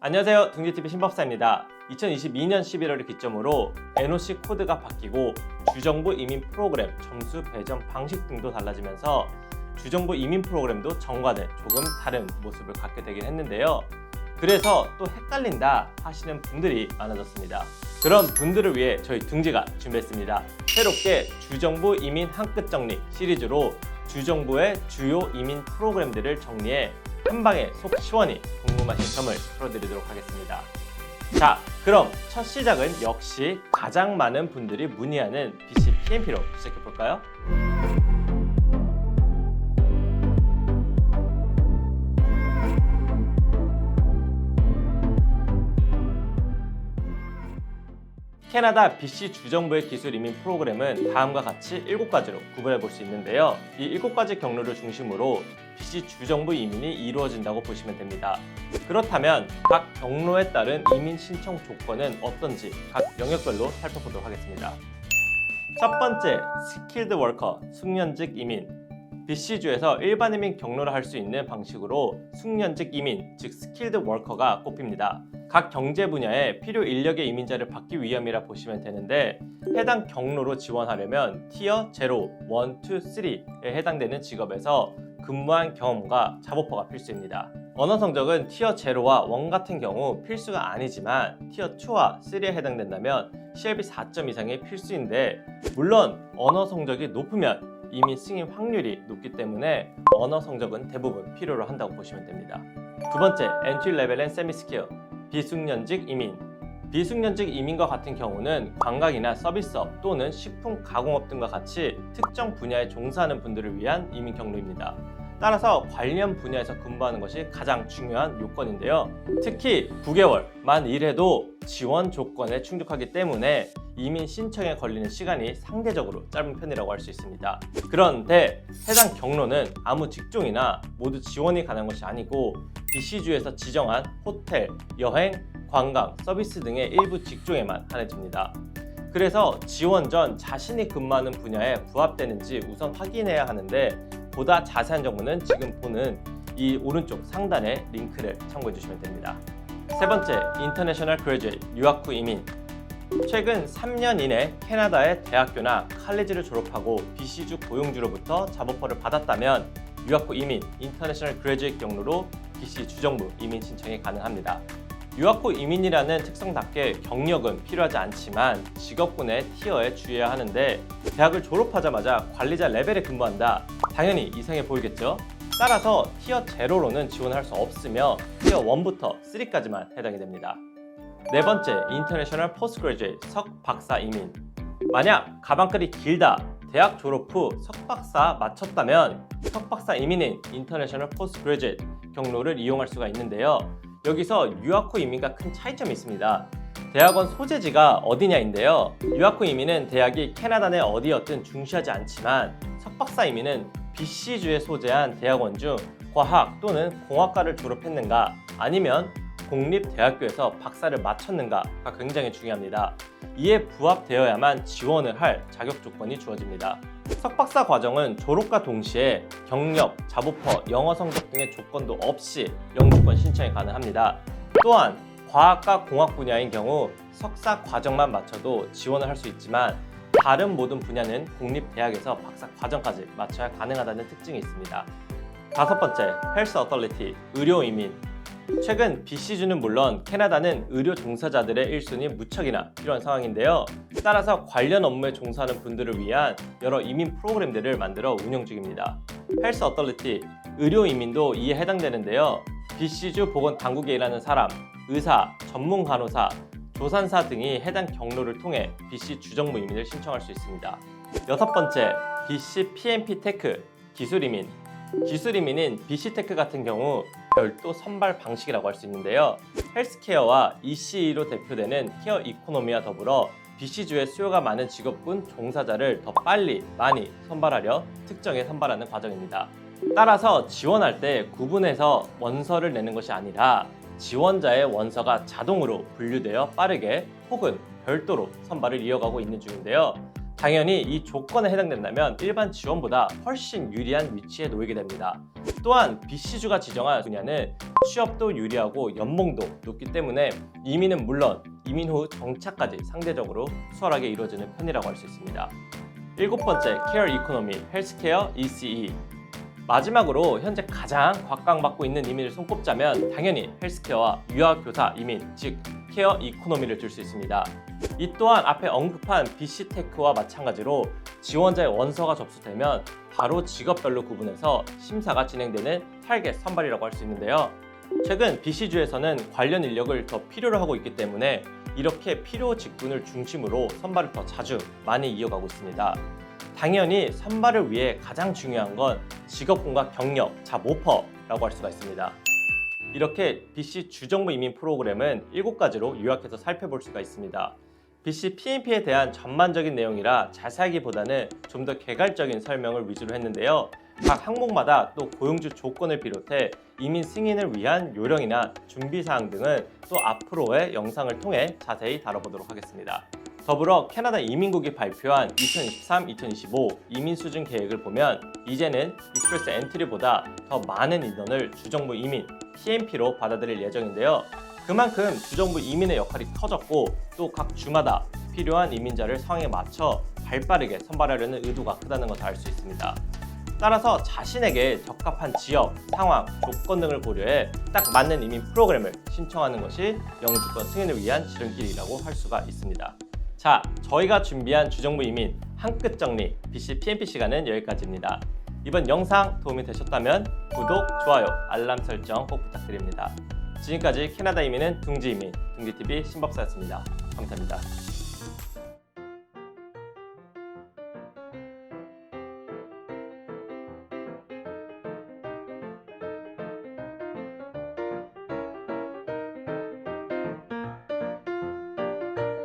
안녕하세요. 둥지TV 신법사입니다. 2022년 11월을 기점으로 NOC 코드가 바뀌고 주정부 이민 프로그램 점수 배정 방식 등도 달라지면서 주정부 이민 프로그램도 전과는 조금 다른 모습을 갖게 되긴 했는데요. 그래서 또 헷갈린다 하시는 분들이 많아졌습니다. 그런 분들을 위해 저희 둥지가 준비했습니다. 새롭게 주정부 이민 한 끗 정리 시리즈로 주정부의 주요 이민 프로그램들을 정리해 한 방에 속 시원히 궁금하신 점을 풀어드리도록 하겠습니다. 자, 그럼 첫 시작은 역시 가장 많은 분들이 문의하는 BC PMP로 시작해볼까요? 캐나다 BC 주정부의 기술 이민 프로그램은 다음과 같이 7가지로 구분해 볼 수 있는데요. 이 7가지 경로를 중심으로 BC 주정부 이민이 이루어진다고 보시면 됩니다. 그렇다면 각 경로에 따른 이민 신청 조건은 어떤지 각 영역별로 살펴보도록 하겠습니다. 첫 번째, 스킬드 워커, 숙련직 이민. BC주에서 일반 이민 경로를 할 수 있는 방식으로 숙련직 이민, 즉 스킬드 워커가 꼽힙니다. 각 경제 분야에 필요 인력의 이민자를 받기 위함이라 보시면 되는데 해당 경로로 지원하려면 티어 0, 1, 2, 3에 해당되는 직업에서 근무한 경험과 잡오퍼가 필수입니다. 언어 성적은 티어 0와 1 같은 경우 필수가 아니지만 티어 2와 3에 해당된다면 CLB 4점 이상이 필수인데 물론 언어 성적이 높으면 이민 승인 확률이 높기 때문에 언어 성적은 대부분 필요로 한다고 보시면 됩니다. 두 번째, 엔트리 레벨 앤 세미 스킬, 비숙련직 이민. 비숙련직 이민과 같은 경우는 관광이나 서비스업 또는 식품 가공업 등과 같이 특정 분야에 종사하는 분들을 위한 이민 경로입니다. 따라서 관련 분야에서 근무하는 것이 가장 중요한 요건인데요. 특히 9개월만 일해도 지원 조건에 충족하기 때문에 이민 신청에 걸리는 시간이 상대적으로 짧은 편이라고 할 수 있습니다. 그런데 해당 경로는 아무 직종이나 모두 지원이 가능한 것이 아니고 BC주에서 지정한 호텔, 여행, 관광, 서비스 등의 일부 직종에만 한해집니다. 그래서 지원 전 자신이 근무하는 분야에 부합되는지 우선 확인해야 하는데 보다 자세한 정보는 지금 보는 이 오른쪽 상단의 링크를 참고해 주시면 됩니다. 세 번째, 인터내셔널 그래주에이트, 유학 후 이민. 최근 3년 이내 캐나다의 대학교나 칼리지를 졸업하고 BC주 고용주로부터 잡오퍼를 받았다면 유학 후 이민, 인터내셔널 그래주에이트 경로로 BC 주정부 이민 신청이 가능합니다. 유학 후 이민이라는 특성답게 경력은 필요하지 않지만 직업군의 티어에 주의해야 하는데 대학을 졸업하자마자 관리자 레벨에 근무한다? 당연히 이상해 보이겠죠? 따라서 티어 0로는 지원할 수 없으며 티어 1부터 3까지만 해당이 됩니다. 네 번째, 인터내셔널 포스트그래주에이트, 석박사 이민. 만약 가방끈이 길다, 대학 졸업 후 석박사 마쳤다면 석박사 이민인 인터내셔널 포스트그래주에이트 경로를 이용할 수가 있는데요. 여기서 유학 후 이민과 큰 차이점이 있습니다. 대학원 소재지가 어디냐인데요. 유학 후 이민은 대학이 캐나다 내 어디였든 중시하지 않지만 석박사 이민은 BC주에 소재한 대학원 중 과학 또는 공학과를 졸업했는가 아니면 공립대학교에서 박사를 마쳤는가가 굉장히 중요합니다. 이에 부합되어야만 지원을 할 자격 조건이 주어집니다. 석박사 과정은 졸업과 동시에 경력, 잡오퍼, 영어 성적 등의 조건도 없이 영주권 신청이 가능합니다. 또한 과학과 공학 분야인 경우 석사 과정만 마쳐도 지원을 할 수 있지만 다른 모든 분야는 공립대학에서 박사 과정까지 마쳐야 가능하다는 특징이 있습니다. 다섯 번째, 헬스 어థ리티, 의료 이민. 최근 BC주는 물론 캐나다는 의료 종사자들의 1순위 무척이나 필요한 상황인데요. 따라서 관련 업무에 종사하는 분들을 위한 여러 이민 프로그램들을 만들어 운영 중입니다. 헬스 어థ리티, 의료 이민도 이에 해당되는데요. BC주 보건당국에 일하는 사람, 의사, 전문 간호사, 조산사 등이 해당 경로를 통해 BC 주정부 이민을 신청할 수 있습니다. 여섯 번째, BC PMP 테크, 기술 이민. 기술 이민은 BC 테크 같은 경우 별도 선발 방식이라고 할 수 있는데요. 헬스케어와 ECE로 대표되는 케어 이코노미와 더불어 BC주의 수요가 많은 직업군 종사자를 더 빨리 많이 선발하려 특정에 선발하는 과정입니다. 따라서 지원할 때 구분해서 원서를 내는 것이 아니라 지원자의 원서가 자동으로 분류되어 빠르게 혹은 별도로 선발을 이어가고 있는 중인데요. 당연히 이 조건에 해당된다면 일반 지원보다 훨씬 유리한 위치에 놓이게 됩니다. 또한 BC주가 지정한 분야는 취업도 유리하고 연봉도 높기 때문에 이민은 물론 이민 후 정착까지 상대적으로 수월하게 이루어지는 편이라고 할 수 있습니다. 7번째, 케어 이코노미, 헬스케어, ECE. 마지막으로 현재 가장 곽강받고 있는 이민을 손꼽자면 당연히 헬스케어와 유아교사 이민, 즉 케어 이코노미를 들 수 있습니다. 이 또한 앞에 언급한 BC테크와 마찬가지로 지원자의 원서가 접수되면 바로 직업별로 구분해서 심사가 진행되는 타겟 선발이라고 할 수 있는데요. 최근 BC주에서는 관련 인력을 더 필요로 하고 있기 때문에 이렇게 필요 직군을 중심으로 선발을 더 자주 많이 이어가고 있습니다. 당연히 선발을 위해 가장 중요한 건 직업군과 경력, 모퍼라고 할 수가 있습니다. 이렇게 BC 주정부 이민 프로그램은 7가지로 요약해서 살펴볼 수가 있습니다. BC PNP에 대한 전반적인 내용이라 자세하기보다는 좀 더 개괄적인 설명을 위주로 했는데요. 각 항목마다 또 고용주 조건을 비롯해 이민 승인을 위한 요령이나 준비사항 등은 또 앞으로의 영상을 통해 자세히 다뤄보도록 하겠습니다. 더불어 캐나다 이민국이 발표한 2023-2025 이민 수준 계획을 보면 이제는 익스프레스 엔트리보다 더 많은 인원을 주정부 이민, PNP로 받아들일 예정인데요. 그만큼 주정부 이민의 역할이 커졌고 또 각 주마다 필요한 이민자를 상황에 맞춰 발빠르게 선발하려는 의도가 크다는 것을 알 수 있습니다. 따라서 자신에게 적합한 지역, 상황, 조건 등을 고려해 딱 맞는 이민 프로그램을 신청하는 것이 영주권 승인을 위한 지름길이라고 할 수가 있습니다. 자, 저희가 준비한 주정부 이민 한 끗 정리 BC PNP 시간은 여기까지입니다. 이번 영상 도움이 되셨다면 구독, 좋아요, 알람 설정 꼭 부탁드립니다. 지금까지 캐나다 이민은 둥지 이민, 둥지TV 신법사였습니다. 감사합니다.